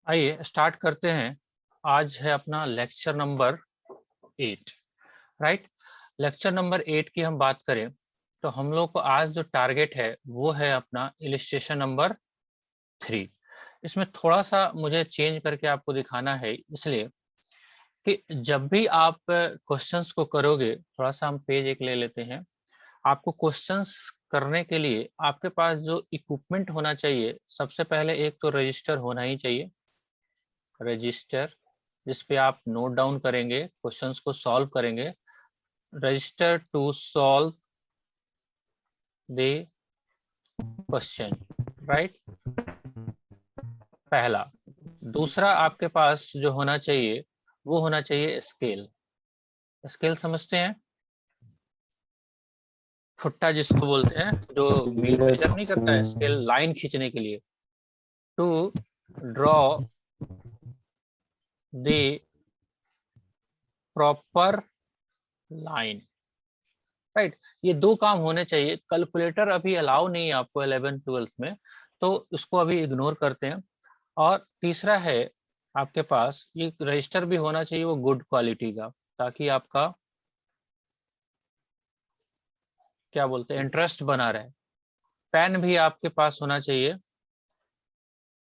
आइए स्टार्ट करते हैं। आज है अपना lecture number 8, right. Lecture number 8 की हम बात करें तो हम लोग को आज जो टारगेट है वो है अपना इलिस्ट्रेशन नंबर 3। इसमें थोड़ा सा मुझे चेंज करके आपको दिखाना है, इसलिए कि जब भी आप क्वेश्चंस को करोगे, थोड़ा सा हम पेज एक ले लेते हैं। आपको क्वेश्चंस करने के लिए आपके पास जो इक्विपमेंट होना चाहिए, सबसे पहले एक तो रजिस्टर होना ही चाहिए। रजिस्टर जिस पे आप नोट डाउन करेंगे, क्वेश्चंस को सॉल्व करेंगे। Register to solve the question, right, पहला। दूसरा आपके पास जो होना चाहिए वो होना चाहिए स्केल। स्केल समझते हैं, फुट्टा जिसको बोलते हैं, जो मेजर नहीं करता है, स्केल लाइन खींचने के लिए। To draw the proper line, right. ये दो काम होने चाहिए। कैलकुलेटर अभी अलाउ नहीं है आपको 11th-12th में, तो इसको अभी इग्नोर करते हैं। और तीसरा है आपके पास ये रजिस्टर भी होना चाहिए, वो गुड क्वालिटी का, ताकि आपका क्या बोलते हैं इंटरेस्ट बना रहे। पेन भी आपके पास होना चाहिए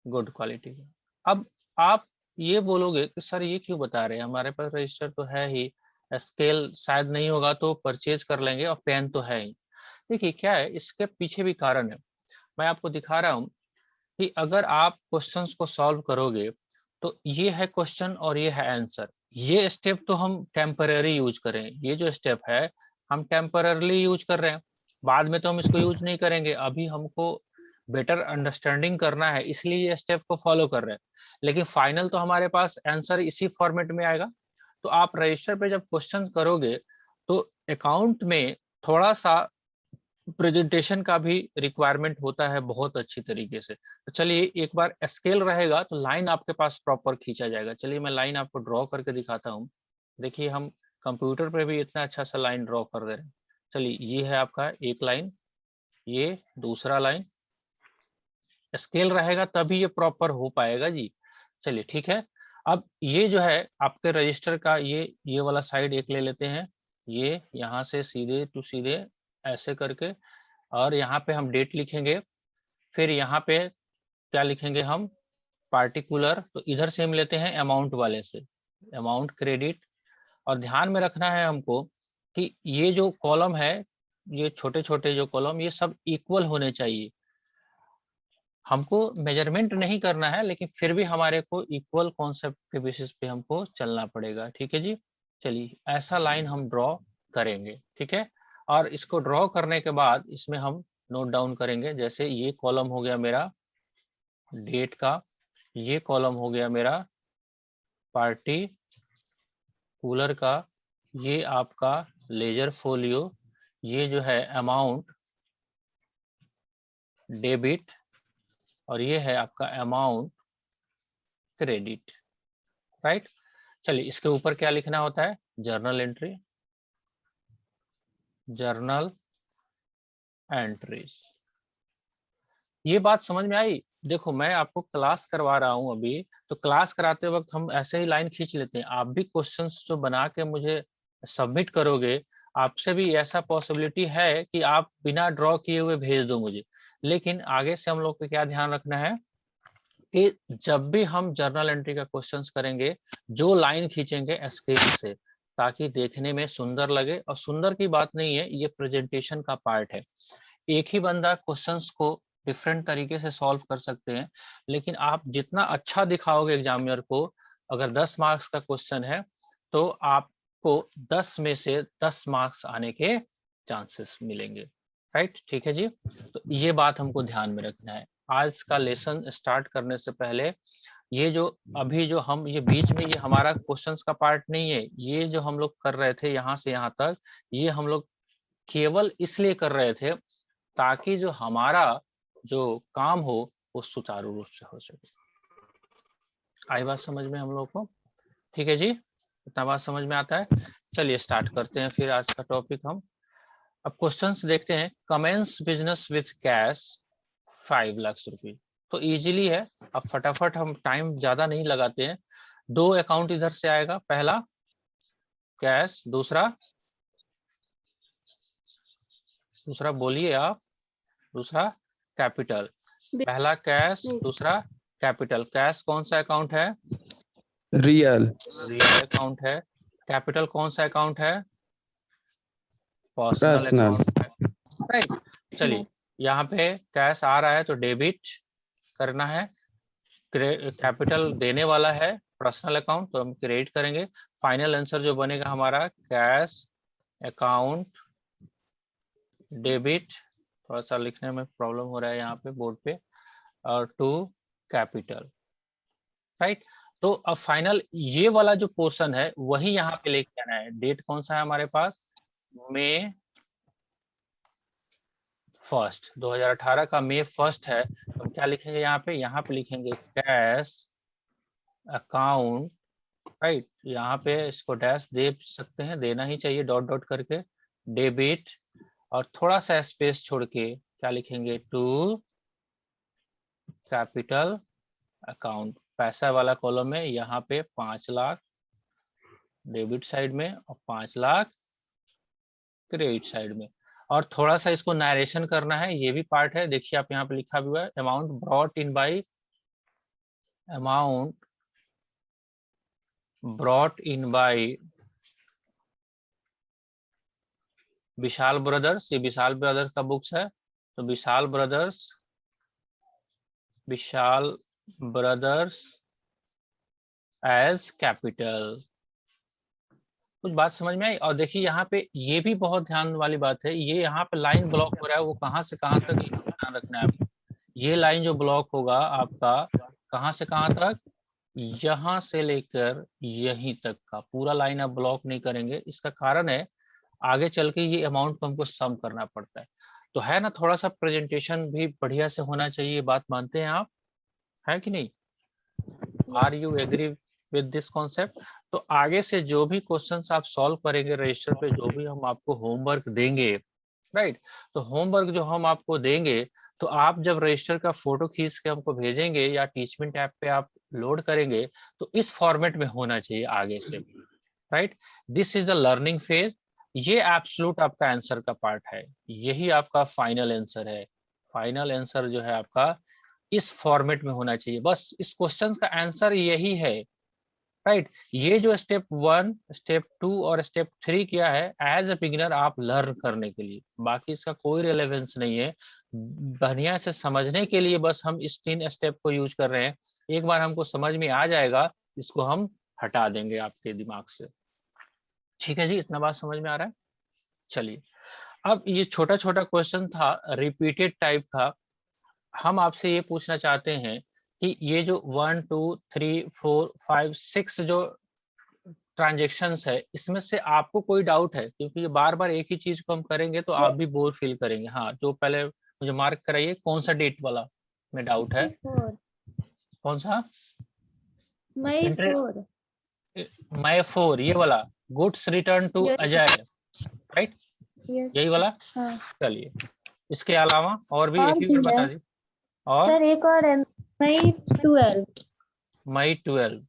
गुड क्वालिटी का। अब आप ये बोलोगे कि सर ये क्यों बता रहे हैं, हमारे पास रजिस्टर तो है ही, स्केल शायद नहीं होगा तो परचेज कर लेंगे, और पेन तो है ही। देखिए क्या है, इसके पीछे भी कारण है। मैं आपको दिखा रहा हूँ कि अगर आप क्वेश्चंस को सॉल्व करोगे तो ये है क्वेश्चन और ये है आंसर। ये स्टेप तो हम टेम्पररी यूज करें, ये जो स्टेप है हम टेम्पररली यूज कर रहे हैं, बाद में तो हम इसको यूज नहीं करेंगे। अभी हमको बेटर अंडरस्टैंडिंग करना है, इसलिए ये स्टेप को फॉलो कर रहे हैं। लेकिन फाइनल तो हमारे पास आंसर इसी फॉर्मेट में आएगा। तो आप रजिस्टर पे जब क्वेश्चन करोगे तो अकाउंट में थोड़ा सा प्रेजेंटेशन का भी रिक्वायरमेंट होता है बहुत अच्छी तरीके से। तो चलिए, एक बार स्केल रहेगा तो लाइन आपके पास प्रॉपर खींचा जाएगा। चलिए मैं लाइन आपको ड्रॉ करके दिखाता हूँ। देखिए हम कंप्यूटर पे भी इतना अच्छा सा लाइन ड्रॉ कर दे रहे हैं। चलिए ये है आपका एक लाइन, ये दूसरा लाइन। स्केल रहेगा तभी ये प्रॉपर हो पाएगा जी। चलिए ठीक है। अब ये जो है आपके रजिस्टर का, ये वाला साइड एक ले लेते हैं। ये यहाँ से सीधे टू सीधे ऐसे करके, और यहाँ पे हम डेट लिखेंगे। फिर यहाँ पे क्या लिखेंगे हम, पार्टिकुलर। तो इधर से हम लेते हैं अमाउंट वाले से, अमाउंट क्रेडिट। और ध्यान में रखना है हमको कि ये जो कॉलम है, ये छोटे छोटे जो कॉलम, ये सब इक्वल होने चाहिए। हमको मेजरमेंट नहीं करना है, लेकिन फिर भी हमारे को इक्वल कॉन्सेप्ट के बेसिस पे हमको चलना पड़ेगा। ठीक है जी। चलिए ऐसा लाइन हम ड्रॉ करेंगे, ठीक है। और इसको ड्रॉ करने के बाद इसमें हम नोट डाउन करेंगे। जैसे ये कॉलम हो गया मेरा डेट का, ये कॉलम हो गया मेरा पार्टी कूलर का, ये आपका लेजर फोलियो, ये जो है अमाउंट डेबिट, और ये है आपका अमाउंट क्रेडिट, राइट। चलिए इसके ऊपर क्या लिखना होता है, जर्नल एंट्री, जर्नल एंट्रीज। ये बात समझ में आई। देखो मैं आपको क्लास करवा रहा हूं अभी, तो क्लास कराते वक्त हम ऐसे ही लाइन खींच लेते हैं। आप भी क्वेश्चंस जो बना के मुझे सबमिट करोगे, आपसे भी ऐसा पॉसिबिलिटी है कि आप बिना ड्रॉ किए हुए भेज दो मुझे। लेकिन आगे से हम लोग को क्या ध्यान रखना है कि जब भी हम जर्नल एंट्री का क्वेश्चंस करेंगे, जो लाइन खींचेंगे स्केल से, ताकि देखने में सुंदर लगे। और सुंदर की बात नहीं है, ये प्रेजेंटेशन का पार्ट है। एक ही बंदा क्वेश्चंस को डिफरेंट तरीके से सॉल्व कर सकते हैं, लेकिन आप जितना अच्छा दिखाओगे एग्जामिनर को, अगर 10 मार्क्स का क्वेश्चन है तो आपको 10 में से 10 मार्क्स आने के चांसेस मिलेंगे, राइट। ठीक है जी। तो ये बात हमको ध्यान में रखना है। आज का लेसन स्टार्ट करने से पहले, ये जो अभी जो हम ये बीच में, ये हमारा क्वेश्चंस का पार्ट नहीं है। ये जो हम लोग कर रहे थे यहाँ से यहाँ तक, ये हम लोग केवल इसलिए कर रहे थे ताकि जो हमारा जो काम हो वो सुचारू रूप से हो सके। आई बात समझ में हम लोग को? ठीक है जी, इतना बात समझ में आता है। चलिए स्टार्ट करते हैं फिर आज का टॉपिक हम। अब क्वेश्चंस देखते हैं। Commence business with cash 5 lakh रुपए। तो इजीली है। अब फटाफट, हम टाइम ज्यादा नहीं लगाते हैं। 2 अकाउंट इधर से आएगा, पहला कैश, दूसरा बोलिए आप, दूसरा कैपिटल। पहला कैश, दूसरा कैपिटल। कैश कौन सा अकाउंट है? रियल अकाउंट है। कैपिटल कौन सा अकाउंट है? पर्सनल पर्सनल अकाउंट है, राइट। चलिए, यहाँ पे कैश आ रहा है तो डेबिट करना है। कैपिटल देने वाला है पर्सनल अकाउंट, तो हम क्रेडिट करेंगे। फाइनल आंसर जो बनेगा हमारा, कैश अकाउंट डेबिट, थोड़ा सा लिखने में प्रॉब्लम हो रहा है यहाँ पे बोर्ड पे, और टू कैपिटल, राइट। तो अब फाइनल ये वाला जो पोर्शन है वही यहाँ पे लेके आना है। डेट कौन सा है हमारे पास? मई 1 2018 का मई 1 है। तो हम क्या लिखेंगे यहाँ पे? यहाँ पे लिखेंगे कैश अकाउंट, राइट। यहाँ पे इसको डैश दे सकते हैं, देना ही चाहिए डॉट डॉट करके, डेबिट, और थोड़ा सा स्पेस छोड़ के क्या लिखेंगे? To capital account. पैसा वाला कॉलम में यहाँ पे 5 लाख डेबिट साइड में और 5 लाख क्रेडिट साइड में। और थोड़ा सा इसको नरेशन करना है, ये भी पार्ट है। देखिए आप यहाँ पे लिखा भी हुआ है, amount brought in by, amount brought in by Vishal brothers. ये विशाल ब्रदर्स का बुक्स है, तो विशाल ब्रदर्स एज कैपिटल। कुछ बात समझ में आई? और देखिए यहाँ पे ये भी बहुत ध्यान वाली बात है, ये यहाँ पे लाइन ब्लॉक हो रहा है, वो कहाँ से कहाँ तक, ध्यान रखना है आपको। ये लाइन जो ब्लॉक होगा आपका, कहाँ से कहाँ तक? यहाँ से लेकर यहीं तक का पूरा लाइन आप ब्लॉक नहीं करेंगे। इसका कारण है, आगे चल के ये अमाउंट को हमको सम करना पड़ता है। तो है ना, थोड़ा सा प्रेजेंटेशन भी बढ़िया से होना चाहिए, बात मानते हैं आप, है कि नहीं? Are you agree with this concept? तो आगे से जो भी क्वेश्चंस आप सॉल्व करेंगे रजिस्टर पे, जो भी हम आपको होमवर्क देंगे, राइट, तो होमवर्क जो हम आपको देंगे, तो आप जब रजिस्टर का फोटो खींच के हमको भेजेंगे या टीचमेंट ऐप पे आप लोड करेंगे, तो इस फॉर्मेट में होना चाहिए आगे से, right. This is the learning phase. ये एब्सोल्यूट आपका आंसर का पार्ट है, यही आपका फाइनल आंसर है। फाइनल आंसर जो है आपका इस फॉर्मेट में होना चाहिए, बस इस क्वेश्चन का आंसर यही है, राइट। ये जो स्टेप 1, स्टेप 2 और स्टेप 3 किया है एज ए बिगिनर आप लर्न करने के लिए, बाकी इसका कोई रिलेवेंस नहीं है। बढ़िया से समझने के लिए बस हम इस 3 स्टेप को यूज कर रहे हैं। एक बार हमको समझ में आ जाएगा, इसको हम हटा देंगे आपके दिमाग से। ठीक है जी, इतना बात समझ में आ रहा है? चलिए, अब ये छोटा छोटा क्वेश्चन था, रिपीटेड टाइप का। हम आपसे ये पूछना चाहते हैं कि ये जो 1 2 3 4 5 6 जो ट्रांजेक्शंस है, इसमें से आपको कोई डाउट है? क्योंकि ये बार बार एक ही चीज को हम करेंगे तो आप भी बोर फील करेंगे। हाँ, जो पहले मुझे मार्क कराइए, कौन सा डेट वाला में डाउट है? कौन सा? मई 4। मई 4, ये वाला, goods return to Ajay, right, यही वाला। चलिए, इसके अलावा और भी एक ही बता दी। और सर एक और है, मई 12। मई 12,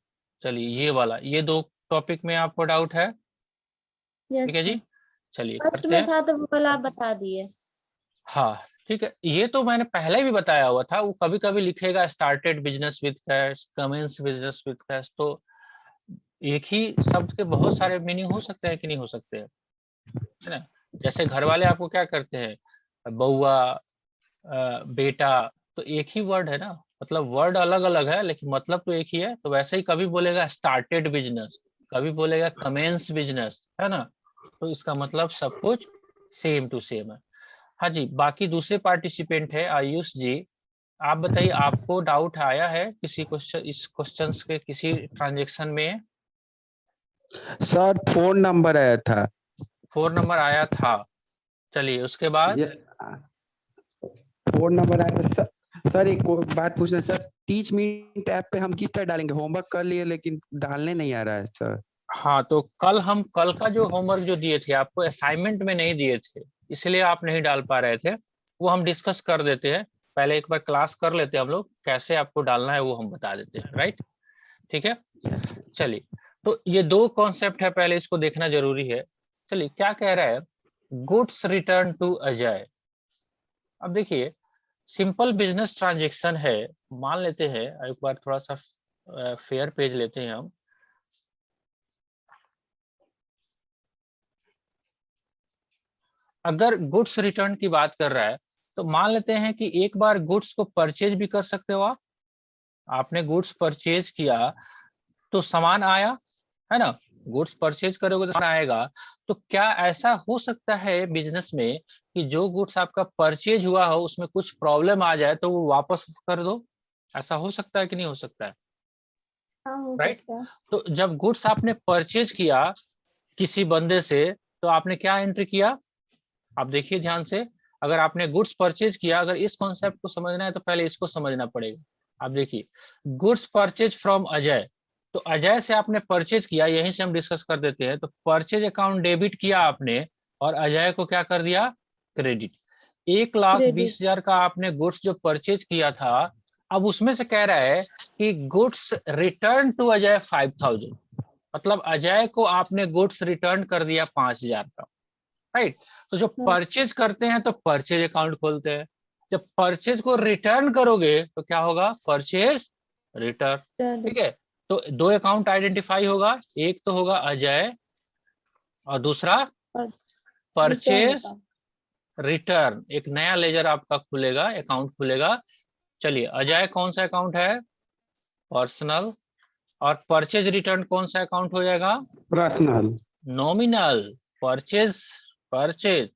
चलिए ये वाला, ये 2 टॉपिक में आपको डाउट है? ठीक है जी, चलिए फर्स्ट करते में हैं। था तो वो कल आप बता दिए। हाँ ठीक है, ये तो मैंने पहले भी बताया हुआ था। वो कभी कभी लिखेगा started business with cash, commence business with cash, तो एक ही शब्द के बहुत सारे मीनिंग हो सकते हैं कि नहीं हो सकते हैं, है ना। जैसे घर वाले आपको क्या करते हैं, बउआ, बेटा, तो एक ही वर्ड है ना, मतलब वर्ड अलग अलग है लेकिन मतलब तो एक ही है। तो वैसे ही कभी बोलेगा स्टार्टेड बिजनेस, कभी बोलेगा कमेंस बिजनेस, है ना। तो इसका मतलब सब कुछ सेम टू सेम है। हाँ जी, बाकी दूसरे पार्टिसिपेंट है आयुष जी, आप बताइए, आपको डाउट आया है किसी क्वेश्चन, इस क्वेश्चंस के किसी ट्रांजेक्शन में? सर फोन नंबर आया था। 4 नंबर आया था, चलिए उसके बाद? ये फोन नंबर आया था सर। एक बात पूछना सर, टीच मीट ऐप पे हम किस तरह डालेंगे? होमवर्क कर लिए लेकिन डालने नहीं आ रहा है सर। हाँ, तो कल का जो होमवर्क जो दिए थे आपको, असाइनमेंट में नहीं दिए थे, इसलिए आप नहीं डाल पा रहे थे। वो हम डिस्कस कर देते हैं। पहले एक बार क्लास कर लेते हैं हम लोग, कैसे आपको डालना है वो हम बता देते हैं, राइट? ठीक है, चलिए। तो ये दो कॉन्सेप्ट है, पहले इसको देखना जरूरी है। चलिए, क्या कह रहा है, गुड्स रिटर्न टू अजय। अब देखिए, सिंपल बिजनेस ट्रांजेक्शन है, मान लेते हैं एक बार थोड़ा सा फेयर पेज लेते हैं हम। अगर गुड्स रिटर्न की बात कर रहा है तो मान लेते हैं कि एक बार गुड्स को परचेज भी कर सकते हो आप। आपने गुड्स परचेज किया तो सामान आया, है ना? गुड्स परचेज करोगे तो सामान आएगा। तो क्या ऐसा हो सकता है बिजनेस में कि जो गुड्स आपका परचेज हुआ हो उसमें कुछ प्रॉब्लम आ जाए तो वो वापस कर दो? ऐसा हो सकता है कि नहीं हो सकता है? हाँ, हो राइट। सकता है। तो जब गुड्स आपने परचेज किया किसी बंदे से, तो आपने क्या एंट्री किया? आप देखिए ध्यान से, अगर आपने गुड्स परचेज किया, अगर इस कॉन्सेप्ट को समझना है तो पहले इसको समझना पड़ेगा। आप देखिए, गुड्स परचेज फ्रॉम अजय, तो अजय से आपने परचेज किया, यहीं से हम डिस्कस कर देते हैं। तो परचेज अकाउंट डेबिट किया आपने और अजय को क्या कर दिया? क्रेडिट। 1,20,000 का आपने गुड्स जो परचेज किया था, अब उसमें से कह रहा है कि गुड्स रिटर्न टू अजय 5,000, मतलब अजय को आपने गुड्स रिटर्न कर दिया 5,000 का, राइट? तो जो हाँ। परचेज करते हैं तो परचेज अकाउंट खोलते हैं, जब परचेज को रिटर्न करोगे तो क्या होगा? Purchase return. ठीक है, तो दो अकाउंट आइडेंटिफाई होगा, एक तो होगा अजय और दूसरा परचेज रिटर्न। एक नया लेजर आपका खुलेगा, अकाउंट खुलेगा। चलिए, अजय कौन सा अकाउंट है? पर्सनल। और परचेज रिटर्न कौन सा अकाउंट हो जाएगा? पर्सनल। नॉमिनल। परचेज, परचेज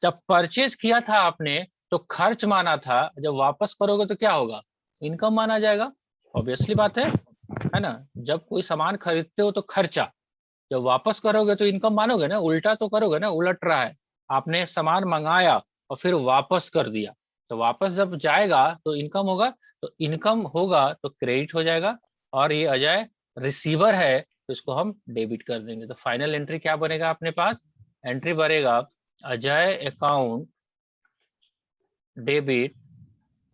जब परचेज किया था आपने तो खर्च माना था, जब वापस करोगे तो क्या होगा? इनकम माना जाएगा। ऑब्वियसली बात है ना? जब कोई सामान खरीदते हो तो खर्चा, जब वापस करोगे तो इनकम मानोगे ना, उल्टा तो करोगे ना, उलट रहा है। आपने सामान मंगाया और फिर वापस कर दिया, तो वापस जब जाएगा तो इनकम होगा, तो इनकम होगा तो क्रेडिट हो जाएगा। और ये अजय रिसीवर है तो इसको हम डेबिट कर देंगे। तो फाइनल एंट्री क्या बनेगा अपने पास? एंट्री बनेगा अजय अकाउंट डेबिट,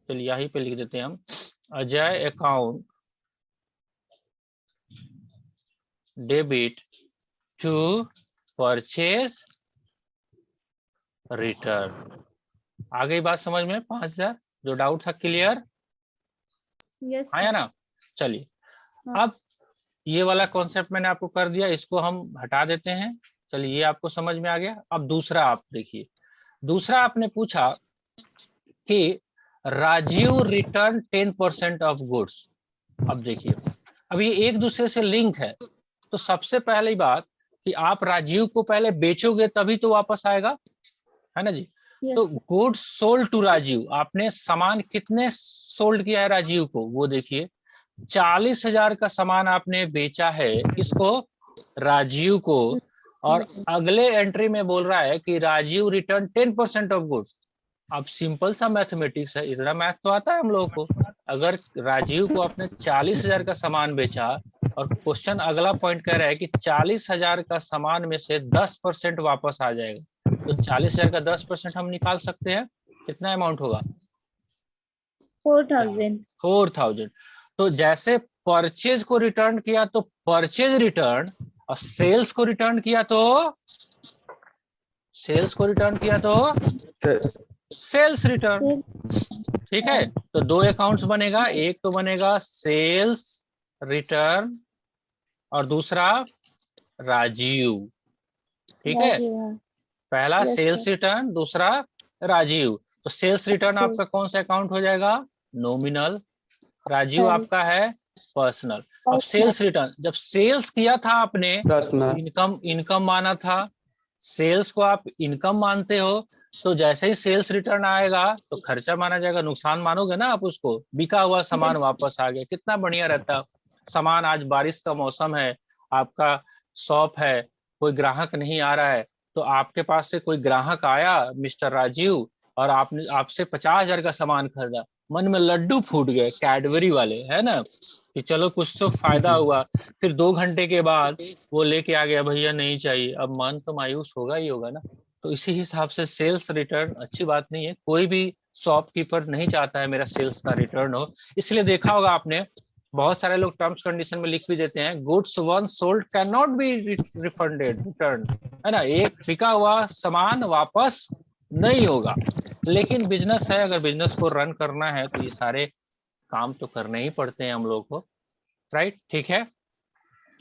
चलिए यहीं पे लिख देते हैं हम, Ajay account debit to purchase return. आ गई बात समझ में? 5,000 जो डाउट था क्लियर यस आया ना? चलिए, हाँ। अब ये वाला कॉन्सेप्ट मैंने आपको कर दिया, इसको हम हटा देते हैं। चलिए, ये आपको समझ में आ गया। अब दूसरा आप देखिए, दूसरा आपने पूछा कि राजीव रिटर्न 10% ऑफ गुड्स। अब देखिए, अब ये एक दूसरे से लिंक है। तो सबसे पहली बात कि आप राजीव को पहले बेचोगे तभी तो वापस आएगा, है ना जी? तो yes goods sold to Rajeev, आपने सामान कितने सोल्ड किया है राजीव को? वो देखिए, 40,000 का सामान आपने बेचा है, किसको? राजीव को। और अगले एंट्री में बोल रहा है कि राजीव रिटर्न 10% ऑफ गुड्स। अब सिंपल सा मैथमेटिक्स है, इतना मैथ तो आता है हम लोगों को। अगर राजीव को आपने 40,000 का सामान बेचा और क्वेश्चन अगला पॉइंट कह रहा है कि 40,000 का सामान में से 10% वापस आ जाएगा, तो 40,000 का 10% हम निकाल सकते हैं, कितना अमाउंट होगा? 4,000। 4,000। तो जैसे परचेज को रिटर्न किया तो परचेज रिटर्न, और सेल्स को रिटर्न किया तो सेल्स को रिटर्न किया तो सेल्स रिटर्न। ठीक है, तो दो अकाउंट्स बनेगा, एक तो बनेगा सेल्स रिटर्न और दूसरा राजीव। ठीक है, राजीव हाँ। पहला यस सेल्स सर। रिटर्न, दूसरा राजीव। तो सेल्स रिटर्न आपका कौन सा अकाउंट हो जाएगा? नॉमिनल। राजीव आपका है पर्सनल। अब सेल्स रिटर्न, जब सेल्स किया था आपने तो पर्सनल। इनकम, इनकम माना था। सेल्स को आप इनकम मानते हो, तो जैसे ही सेल्स रिटर्न आएगा तो खर्चा माना जाएगा, नुकसान मानोगे ना आप उसको। बिका हुआ सामान वापस आ गया, कितना बढ़िया रहता। सामान, आज बारिश का मौसम है, आपका शॉप है, कोई ग्राहक नहीं आ रहा है, तो आपके पास से कोई ग्राहक आया मिस्टर राजीव, और आपने आपसे 50,000 का सामान खरीदा, मन में लड्डू फूट गए कैडबरी वाले, है ना, कि चलो कुछ तो फायदा हुआ। फिर 2 घंटे के बाद वो लेके आ गया, भैया नहीं चाहिए। अब मन तो मायूस होगा ही होगा ना। तो इसी हिसाब से सेल्स रिटर्न अच्छी बात नहीं है, कोई भी शॉपकीपर नहीं चाहता है मेरा सेल्स का रिटर्न हो, इसलिए देखा होगा आपने बहुत सारे लोग टर्म्स कंडीशन में लिख भी देते हैं, goods once sold can not be refunded return, है ना, एक बिका हुआ सामान वापस नहीं होगा। लेकिन बिजनेस है, अगर बिजनेस को रन करना है तो ये सारे काम तो करने ही पड़ते हैं हम लोग को, राइट, ठीक है।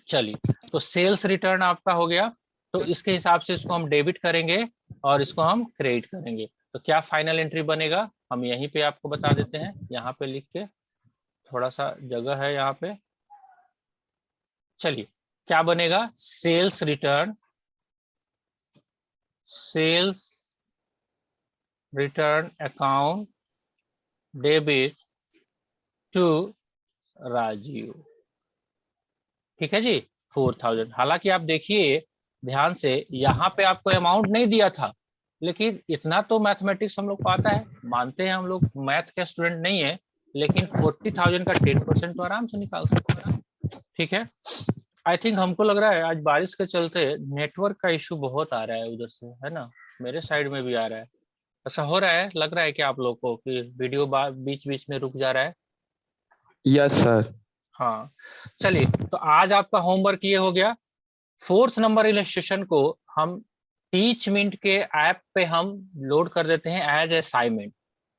चलिए, तो सेल्स रिटर्न आपका हो गया, तो इसके हिसाब से इसको हम डेबिट करेंगे और इसको हम क्रेडिट करेंगे। तो क्या फाइनल एंट्री बनेगा, हम यहीं पे आपको बता देते हैं, यहाँ पे लिख के, थोड़ा सा जगह है यहाँ पे। चलिए, क्या बनेगा, sales return, sales return account debit to Rajeev, ठीक है जी, 4000। हालांकि आप देखिए ध्यान से, यहाँ पे आपको अमाउंट नहीं दिया था, लेकिन इतना तो मैथमेटिक्स हम लोग को आता है, मानते हैं हम लोग मैथ के स्टूडेंट नहीं है, लेकिन 40,000 का 10% तो आराम से निकाल सकते हैं, ठीक है। आई थिंक हमको लग रहा है आज बारिश के चलते नेटवर्क का इशू बहुत आ रहा है उधर से, है ना, मेरे साइड में भी आ रहा है, ऐसा हो रहा है, लग रहा है कि आप लोग को कि वीडियो बीच बीच में रुक जा रहा है। Yes sir. हाँ, चलिए, तो आज आपका होमवर्क ये हो गया, 4th नंबर इलस्ट्रेशन को हम टीच मिनट के ऐप पे हम लोड कर देते हैं एज असाइनमेंट,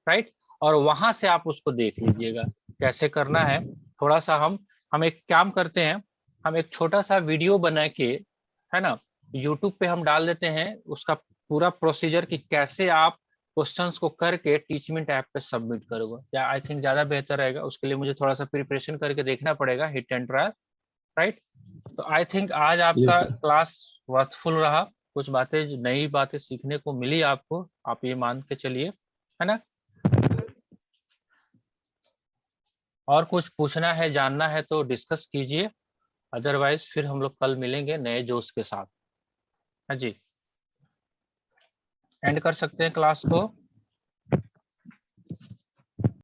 राइट, और वहां से आप उसको देख लीजिएगा कैसे करना है। थोड़ा सा हम एक काम करते हैं, हम एक छोटा सा वीडियो बना के, है ना, यूट्यूब पे हम डाल देते हैं उसका पूरा प्रोसीजर कि कैसे आप क्वेश्चंस को करके टीचमेंट ऐप पे सबमिट करोगे, या आई थिंक ज्यादा बेहतर रहेगा, उसके लिए मुझे थोड़ा सा प्रिपरेशन करके देखना पड़ेगा, हिट एंड ट्रायल, राइट। तो आई थिंक आज आपका क्लास वर्थफुल रहा, कुछ बातें, नई बातें सीखने को मिली आपको, आप ये मान के चलिए, है ना। और कुछ पूछना है, जानना है तो डिस्कस कीजिए, अदरवाइज फिर हम लोग कल मिलेंगे नए जोश के साथ। हाँ जी, एंड कर सकते हैं क्लास को।